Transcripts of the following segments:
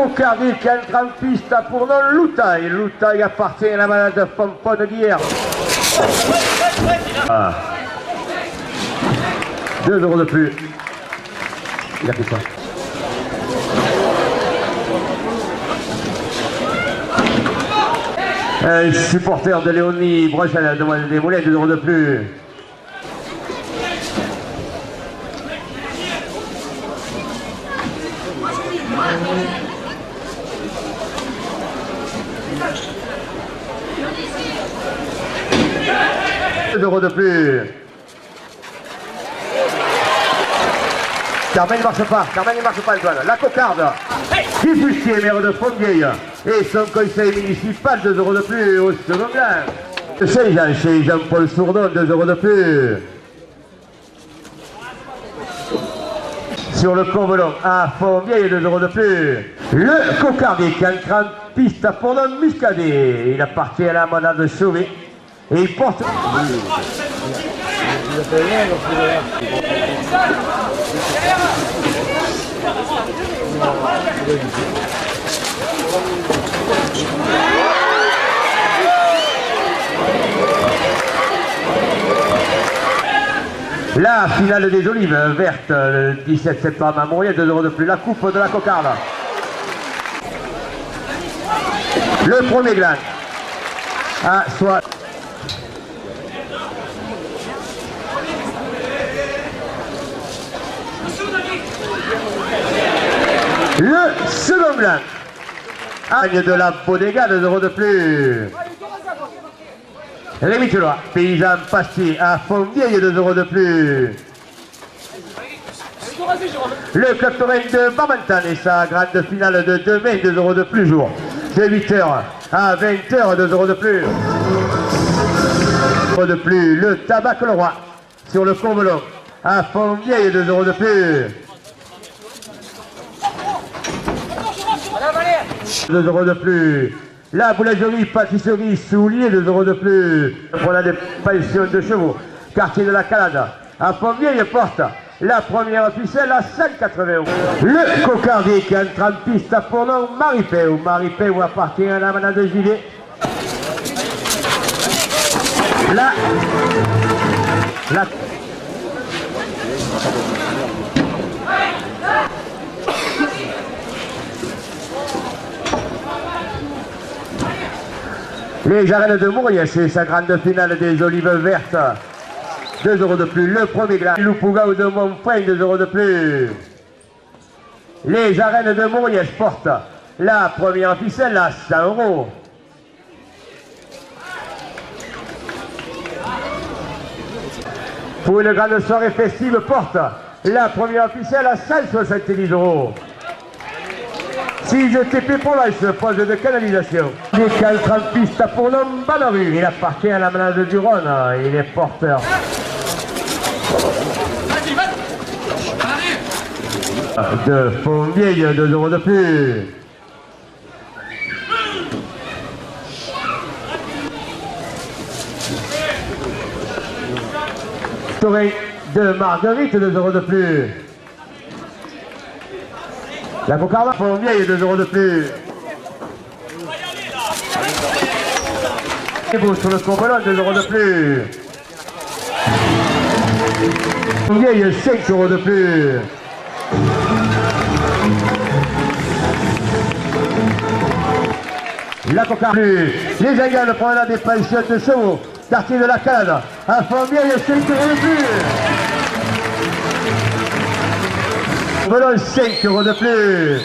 Cocardi qui entre en piste pour non Loutaille. Loutaille appartient à la malade Pompon de Guillère. 2 € de plus. Il a fait quoi? Un supporter de Léonie Broche à la demande des moulins, 2 € de plus. €2 de plus. Carmen ne marche pas, Antoine. La cocarde. Guy Fustier, maire de Fontvieille. Et son conseil municipal, 2 € de plus au second plan. Saint-Jean chez Jean-Paul Sourdon, 2 € de plus. Sur le Courvelon à Fontvieille, 2 € de plus. Le Cocardi qui entre en piste pour le Muscadet. Il appartient à la manade de Chauvet. Et il porte... La finale des Olives vertes, le 17 septembre à Montréal, 2 € de plus. La coupe de la cocarde. Le premier gland à soit... Le second blanc, Agne de la Bodega, 2 € de plus. Rémi Tulois, paysan pastier à Fontvieille, 2 € de plus. Le club Taurin de Barmentan et sa grande finale de demain, 2 € de plus jour. De 8h à 20h, 2 € de plus. 2 € de plus. Le Tabac le Roi sur le Courvelon à Fontvieille, 2 € de plus. 2 € de plus. La boulangerie, pâtisserie, souliers, 2 € de plus. Pour la pensions de chevaux. Quartier de la Calade. À Fontvieille porte la première ficelle à 180 €. Le Cocardi qui entre en piste à pour nom Maripé. Maripé où appartient à la manade de gilet. La Les arènes de Mouriès, c'est sa grande finale des Olives vertes. 2 € de plus. Le premier glas. Loupouga ou de Montfrein, 2 € de plus. Les arènes de Mouriès portent la première ficelle à 100 €. Pour une grande soirée festive, porte la première ficelle à 170 €. 6 TP Provence, poste de canalisation. Les 30 pistes pour l'homme Balaru. Il appartient à la malade du Rhône. Il est porteur. De Fontvieille, 2 € de plus. Toré de Marguerite, 2 € de plus. La cocarde Fontvieille, 2 € de plus. Et vous sur le Courvelon, 2 € de plus. Fontvieille, 5 € de plus. La cocarde. Les Ingalles prennent la des pensions de chevaux. Quartier de la Calade. À Fontvieille, 5 € de plus. Courvelon, 5 € de plus.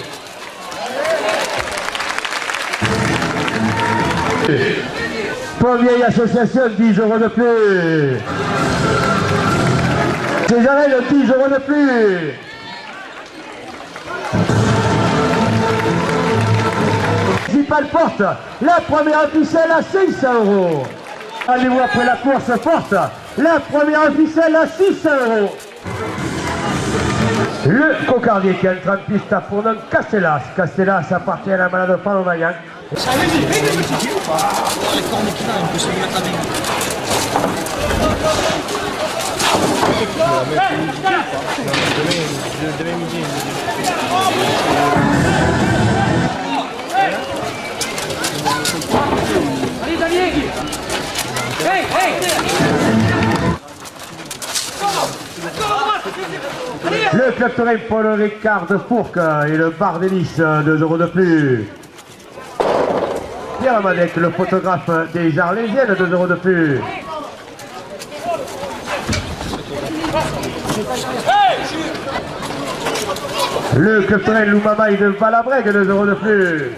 Fontvieille association, 10 € de plus. Césarelle, 10 € de plus. Municipal porte la première ficelle à 500 €. Allez-vous après la course porte la première ficelle à 600 €. Le Cocardi qui entre en piste à Fournon Castellas. Castellas appartient à la malade de Palomagnan. Le club Touraine pour le Ricard de Fourques et le bar d'hélice, 2 € de plus. Pierre Amadec, le photographe des Arlésiennes, 2 € de plus. Le club Touraine Loumamaï de Valabrègue, 2 € de plus.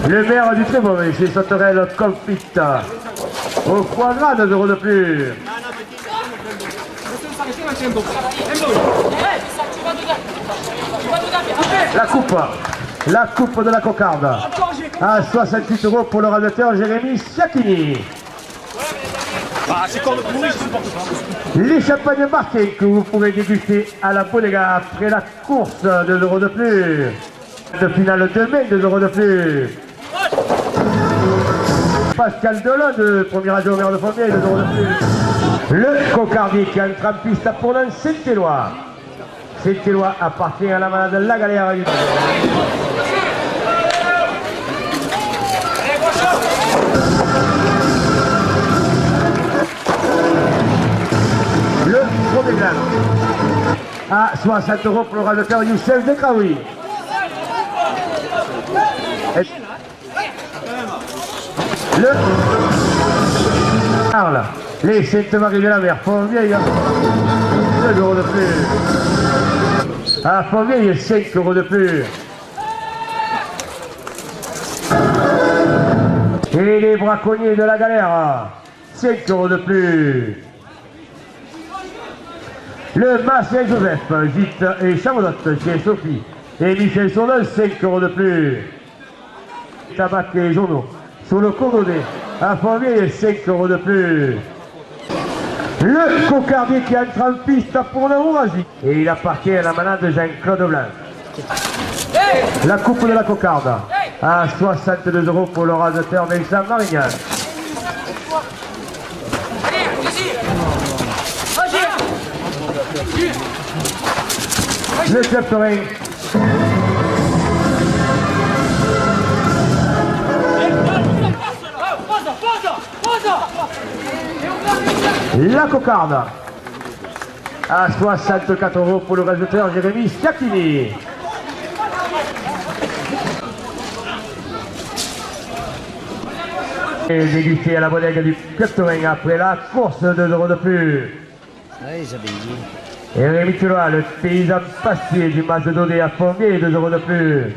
Le maire du très mauvais, c'est Sauterelle Confit. Au foie gras, 2 € de plus. La coupe de la cocarde. À 68 € pour le radiateur Jérémy Siakini. Les champagnes marqués que vous pourrez déguster à la Bodega après la course, 2 € de plus. De finale demain, 2 € de plus. Pascal Delon de premier adjoint au maire de Fontvieille, 2 € de plus. Le cocardier qui entre en piste pour le Saint-Éloi. Saint-Éloi appartient à la malade de la Galère. Le premier gland à 60 € pour le radiateur Youssef Dekraoui. Le Arles, les Sainte-Marie de la Mer, Fontvieille, 2 € de plus. À Fontvieille, 5 € de plus. Et les braconniers de la Galère, 5 € de plus. Le Marcel Joseph, Gite et Chamodotte chez Sophie. Et Michel Sourdin, 5 € de plus. Tabac et journaux. Sur le Cogodé, à Fontvieille, 5 € de plus. Le cocardier qui entre en piste pour le Ourasi. Et il appartient à la manade de Jean-Claude Blanc. La coupe de la cocarde. À 62 € pour le radiateur Vincent Marignan. Le club Touraine. La cocarde à 64 € pour le radiateur Jérémy Siakini. Et dégusté à la bodega du club Touraine après la course, 2 € de plus. Et Rémi Tulois, le paysan pastier du match de Dodé à Fontvieille, 2 € de plus.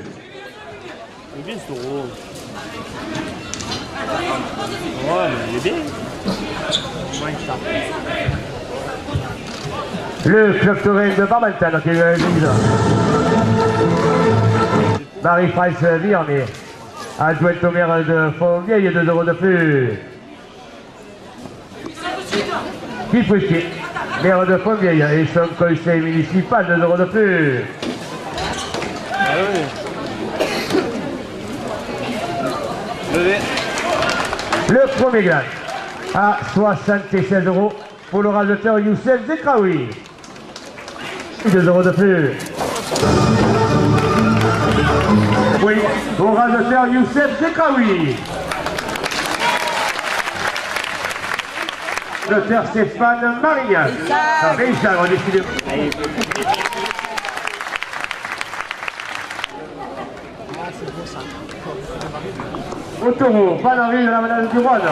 Le club Touraine de Barbantan qui est l'église. Marie-France Virné, adjointe au maire de Fontvieille, 2 € de plus. Guy Fouché, maire de Fontvieille et son conseil municipal, 2 € de plus. Le premier gland à 76 € pour le radiateur Youssef Dekraoui. 2 € de plus. Oui, au radiateur Youssef Dekraoui. Docteur Stéphane Marignan. Richard, on décide. Au taureau, Valérie de la Madame du Rhône.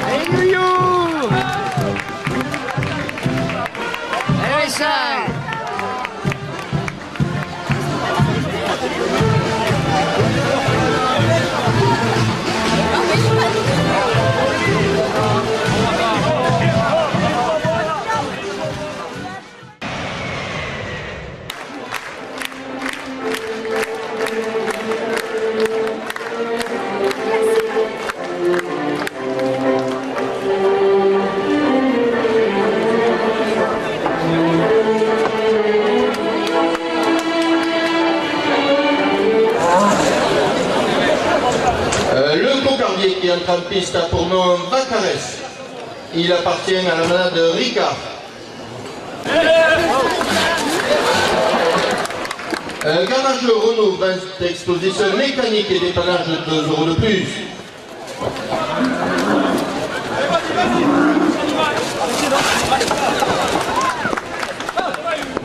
Hey, you! Hey, side! Qui entre en piste a pour nom Vacarès. Il appartient à la manade de Ricard. Garage Renault, 20 d'exposition mécanique et dépannage, 2 € de plus.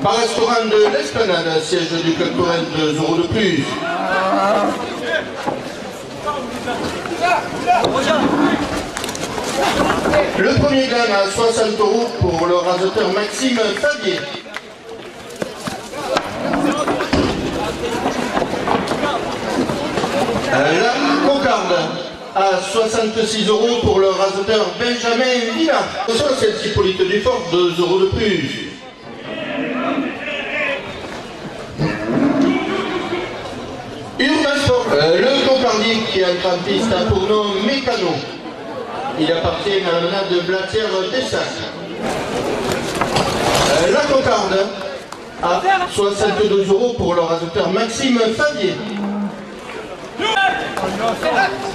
Bar-restaurant de l'Esplanade, siège du Club Touraine, 2 € de plus. Le premier gamme à 60 € pour le rasoteur Maxime Fabier. La cocarde à 66 € pour le rasoteur Benjamin Villa. C'est Hippolyte Dufort, 2 € de plus. Urbasport, le cocardier qui est en piste à Pournon Mécano. Il appartient à la menade de Blatière Dessac. La cocarde à 62 € pour le rasoteur Maxime Fabier.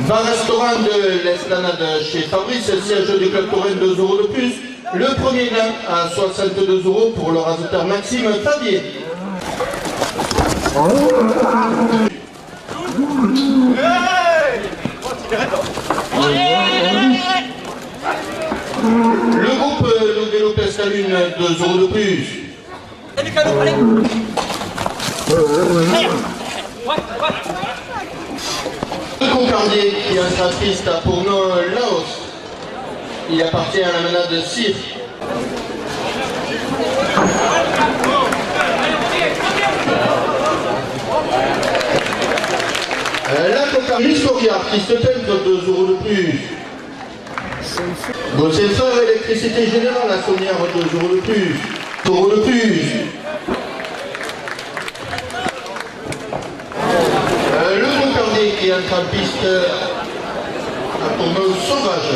Bar-restaurant de l'Esplanade chez Fabrice, siège du Club Touraine, 2 € de plus. Le premier gain à 62 € pour le rasoteur Maxime Fabier. Le groupe Vélo Pescalune, 2 € de plus. Le Concardier qui entre en piste à Pournon Laos. Il appartient à la menade Cire. La Concardier Scoria, artiste peintre, 2 € de plus. Gosselfer, électricité générale à Saunière, 2 € de plus. 2 € de plus. Le Concardier qui entre en piste à Tourneau Sauvage.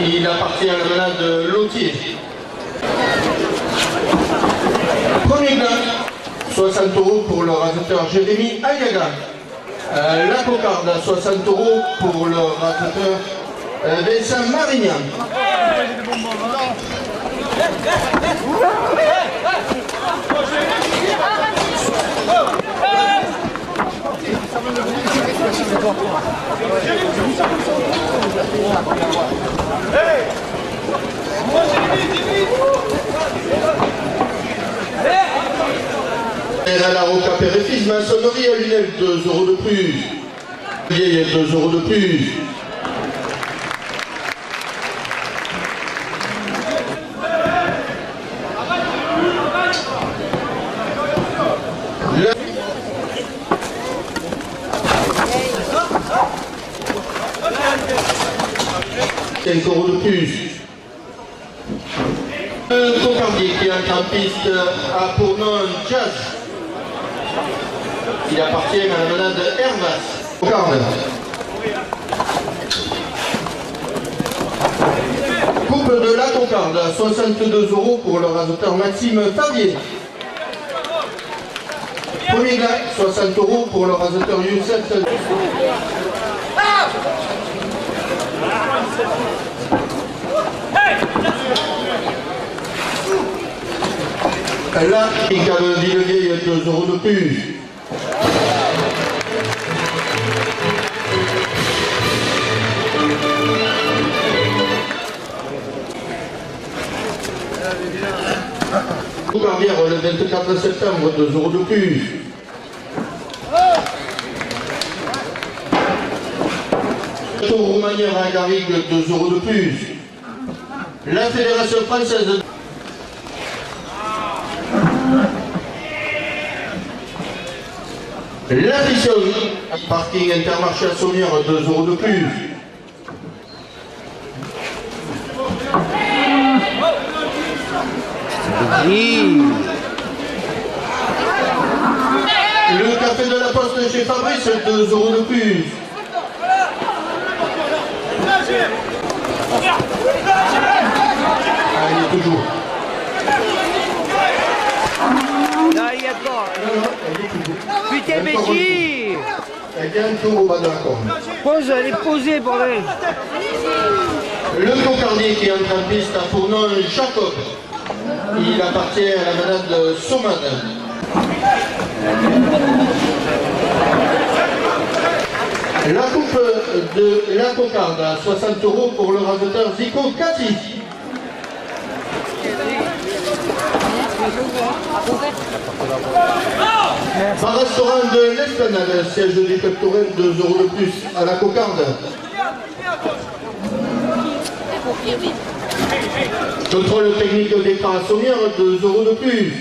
Il appartient à la menade Lautier. Premier gain, 60 € pour le rasoteur Jérémy Ayaga. La cocarde à 60 € pour le rasoteur Vincent Marignan. La Roca Péréphisme, maçonnerie à Lunel, 2 € de plus. Vieille, 2 € de plus. Le 5 € de plus. Le Concardier qui entre en piste à Pournon Jazz. Il appartient à la menade Hervas. Cocarde. Coupe de la Concarde à 62 € pour le rasoteur Maxime Fabier. Premier gars, 60 € pour le rasoteur Youssef. Là, il y a le Villevieille, 2 € de plus. Barbière, le 24 septembre, 2 € de plus. Tour Roumanière à Garrigue, 2 € de plus. La Fédération française de... L'addition, parking Intermarché à Saunière, 2 € de plus. Le café de la Poste chez Fabrice, 2 € de plus. Ah, il est toujours. Là, il y a pas. Non, elle est toujours. Putain, Betty! Elle vient tout au bas de la corde. Pose, elle est posée, bordel. Le Concardier qui entre en piste à Fournon Jacob. Il appartient à la menade Saumane. La coupe de la cocarde à 60 € pour le raseteur Zico Cathy. Par restaurant de l'Esplanade, siège du Club Touraine, 2 € de plus à la cocarde. Contrôle technique d'écran à Sommières, 2 € de plus.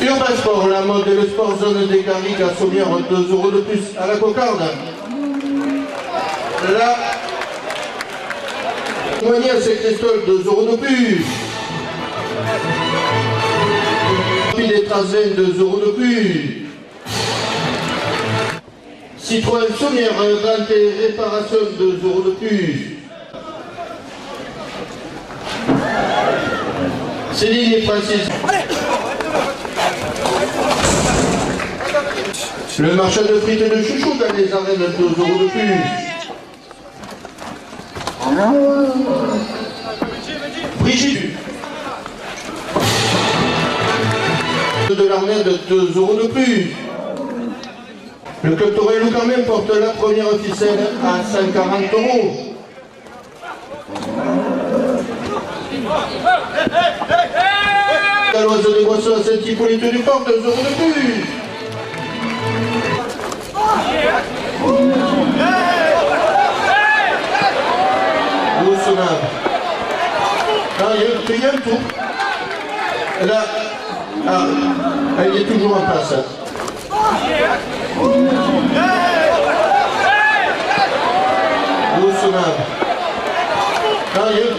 Urban Sport, la mode et le sport zone des Garrigues à Sommières, 2 € de plus à la cocarde. La Moigny à Saint-Christophe, 2 € de plus. Rapide et Trasven, 2 € de plus. Citroën Sommières, vente et réparation, 2 € de plus. Céline et Francis. Le marchand de frites et de chouchou dans les arènes, 2 € de plus. Brigitte. De l'Arnède, 2 € de plus. Le Club Touraine Loup Carmen porte la première ficelle à 140 €. Galoise des Boissons à Saint-Hippolyte du Port, 2 € de plus. Il y a un tour. Là, elle est toujours en place.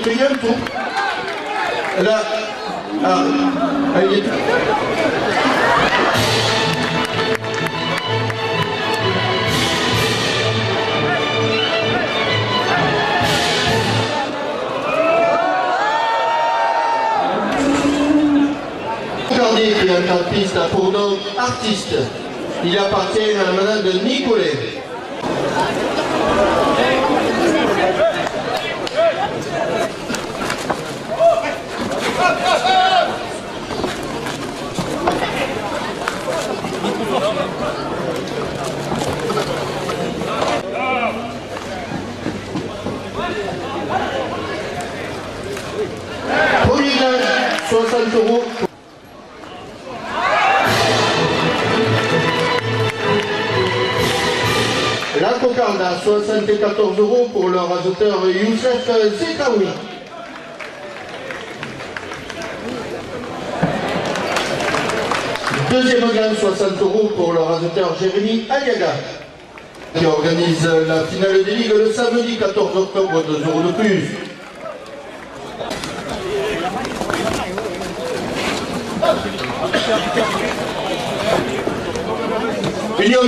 Il y a un tour. Là, elle est qui est un piste à Fourneau artiste. Il appartient à la madame de Nicolet. Polyglade, 60 €. La cocarde à 74 € pour le raseteur Youssef Zekaoui. Deuxième gamme, 60 € pour le raseteur Jérémy Aliaga, qui organise la finale des ligues le samedi 14 octobre, 2 € de plus. Union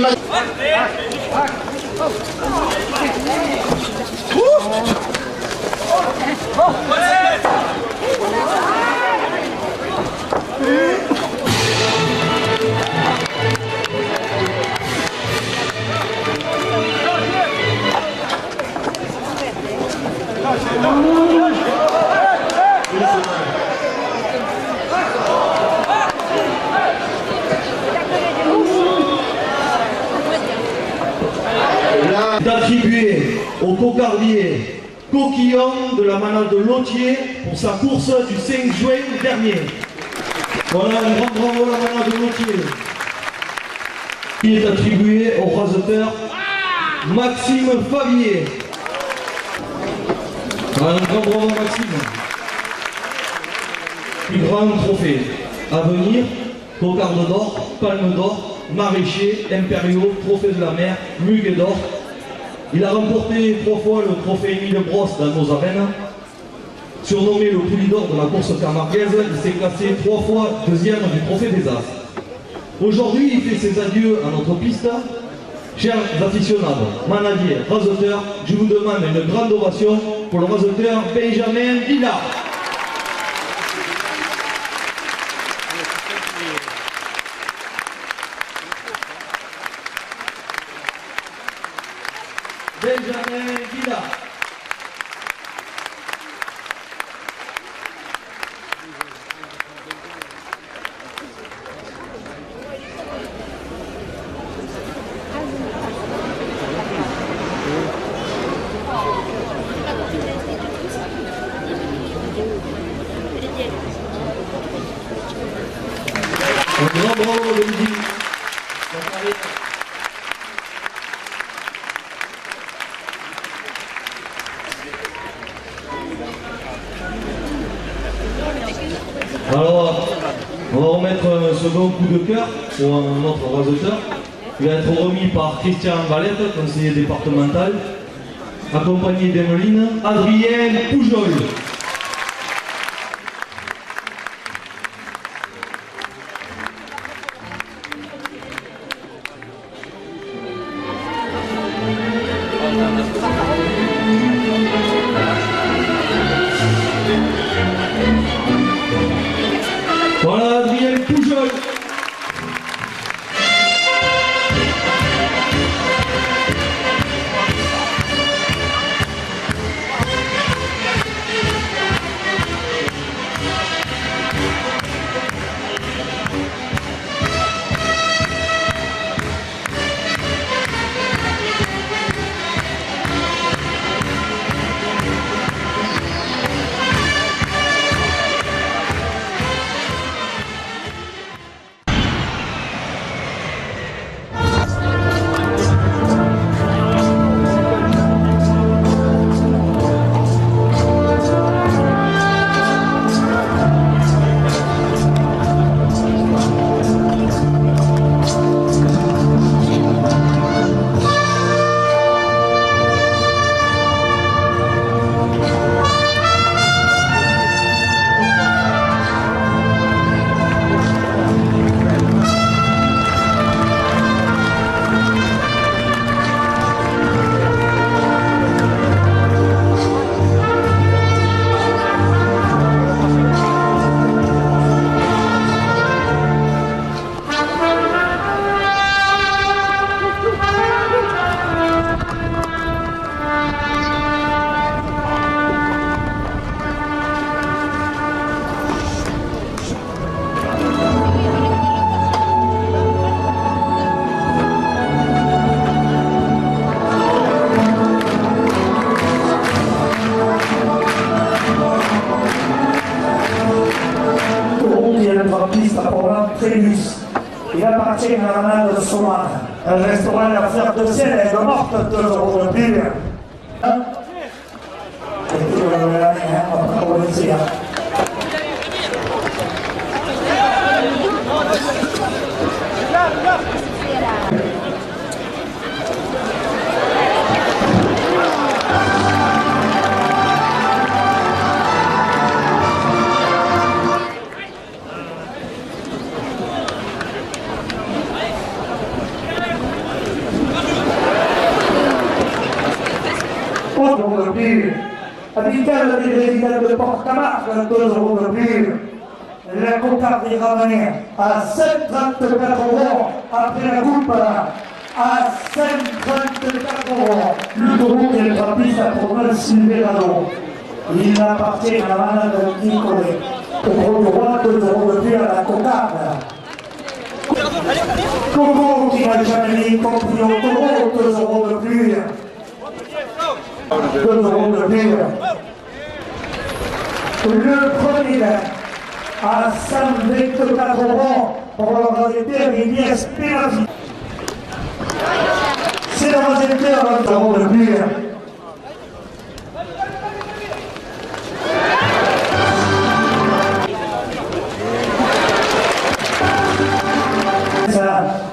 d'attribuer au cocardier Coquillon de la manade de Lotier pour sa course du 5 juin dernier. Voilà, un grand bravo à la manade de Lotier. Il est attribué au raseteur Maxime Favier. Voilà, un grand bravo à Maxime. Plus grand trophée à venir, cocarde d'or, palme d'or, maraîcher, impériaux, trophée de la mer, muguet d'or. Il a remporté 3 fois le trophée Émile Brosse dans nos arènes. Surnommé le poulie d'or de la course camarguaise, il s'est classé 3 fois deuxième du trophée des As. Aujourd'hui, il fait ses adieux à notre piste. Chers aficionados, manadiers, raseteurs, je vous demande une grande ovation pour le raseteur Benjamin Villard. Un grand bravo de Lydie. Alors, on va remettre un second coup de cœur pour un autre raseteur. Il va être remis par Christian Valette, conseiller départemental, accompagné d'Emeline Adrienne Poujol. Voilà Adrienne Poujol. Il appartient à la main de Soumar. Elle restera la fleur de ciel, elle est morte 2 euros de plus. de plus. Habitable des résidents de Port-Camargue, 2 euros de plus. La cocarde est ramenée à 7,34 euros après la coupe. À 5,34 euros. Le groupe est rapide pour Silverado. Il appartient à la malade Nicolet. Au gros droit, 2 euros de plus à la cocarde. Coco qui n'a jamais compris au taureau, 2 euros de plus. 2 euros de plus. Le premier à 124 euros pour le réalisateur Elias Pénazi. C'est le réalisateur à 2 euros de plus.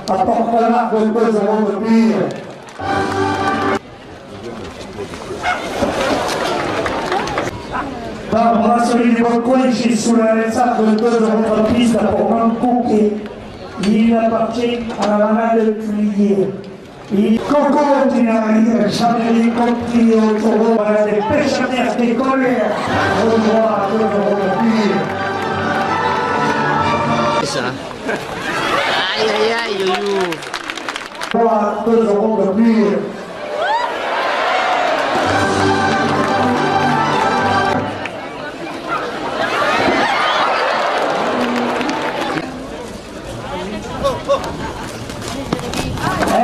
À Port-Camargue, 2 euros de plus. Barbara Solini-Bocquenci sous la laissade de 2 euros de piste pour Mancouquet. Il appartient à la manade de Culier. Coco qui n'a jamais compris au taureau à des pêcheurs des colères. Au droit, 2 euros de plus. Ça. Aïe aïe aïe yo. 2 euros de plus.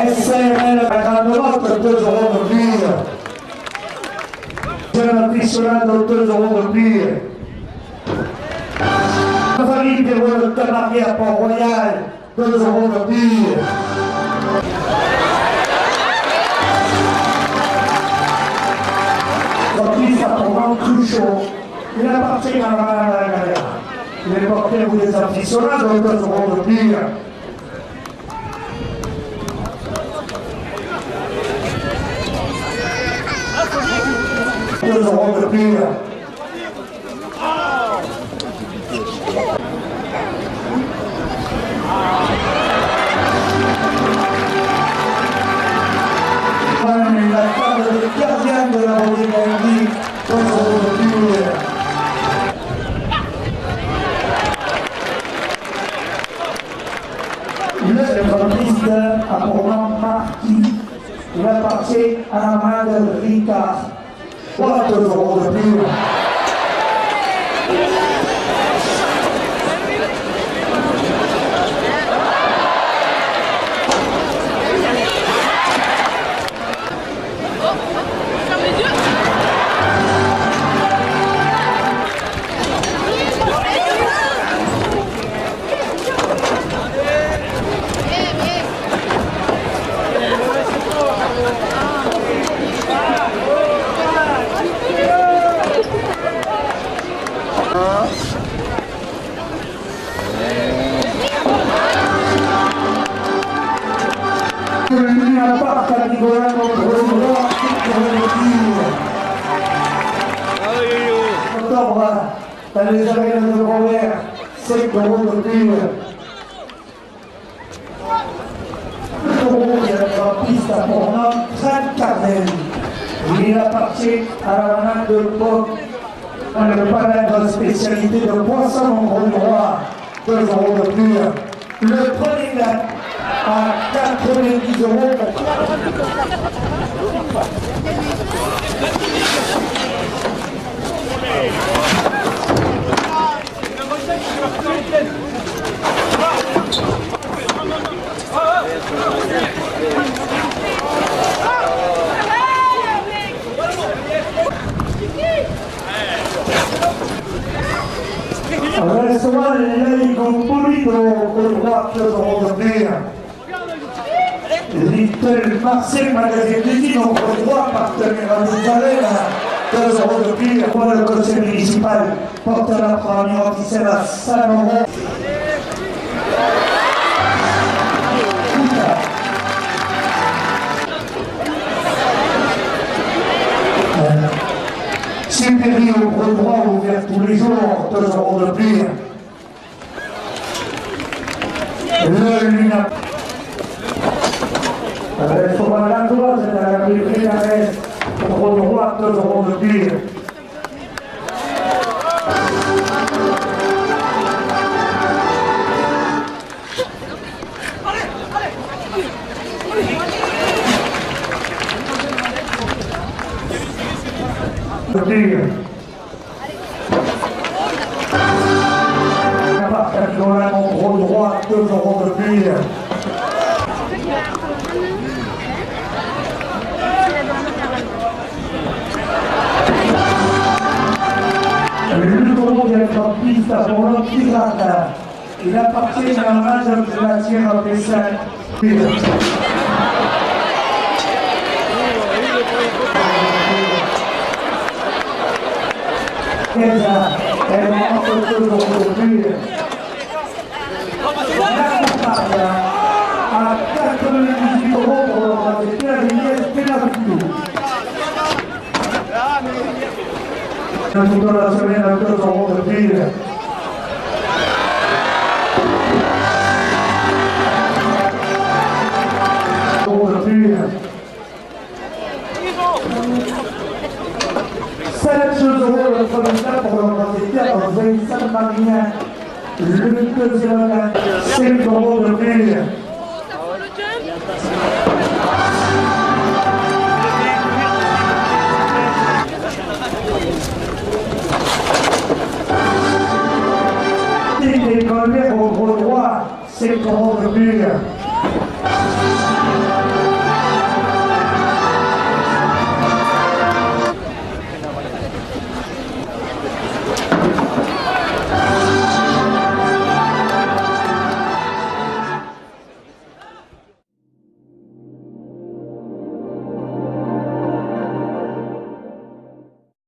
SRL à grande note, 2 euros de plus. Jeune aficionado, 2 euros de plus. Famille Perrault de marié à Port-Royal, 2 € de plus. Jean-Pierre Saint-Laurent Cruchot, il appartient à la galère. Il est porté pour les aficionados, 2 € de plus. Deux euros de plus. La table de gardien de la Rodégalie, 2 € de plus. Le grandiste a pour nom Marquis. Il appartient à la main de Ricard. 2 € de plus. Octobre, dans les arènes de Robert, 5 € de plus. Le taureau qui est en piste à Portland, 30 Cardel. Il appartient à la manade de Pop, dans le palais de spécialité de poisson en gros droit, 2 € de plus. Le premier gars à 90 €. Recevant l'œil pulito au droit de Rodopère. Little Marcel Magasin au droit partenaire à l'Israël, 2 € de plus. Pour le conseil municipal porte la première officielle à 5 €. Supérieur au gros droit ouvert tous les jours, 2 € de plus. Le Luna. Il faut voir la droite, c'est à la rue Frédérès, au gros droit, 2 € de plus. Dans la gros droit, 2 € de plus. Le taureau vient en piste pour l'Antirada. Il appartient à la main de la Tierra Pessal. Elle est entre 2 € de plus. La compagne à 98 € pour le Pierre Villiers Pénarfilou. Le tour de la semaine à 2 € de plus. Le provincial pour le protecteur dans Vincent Marien. Le deuxième gain, 5 € de plus. Et les colères au gros droit, 5 € de plus.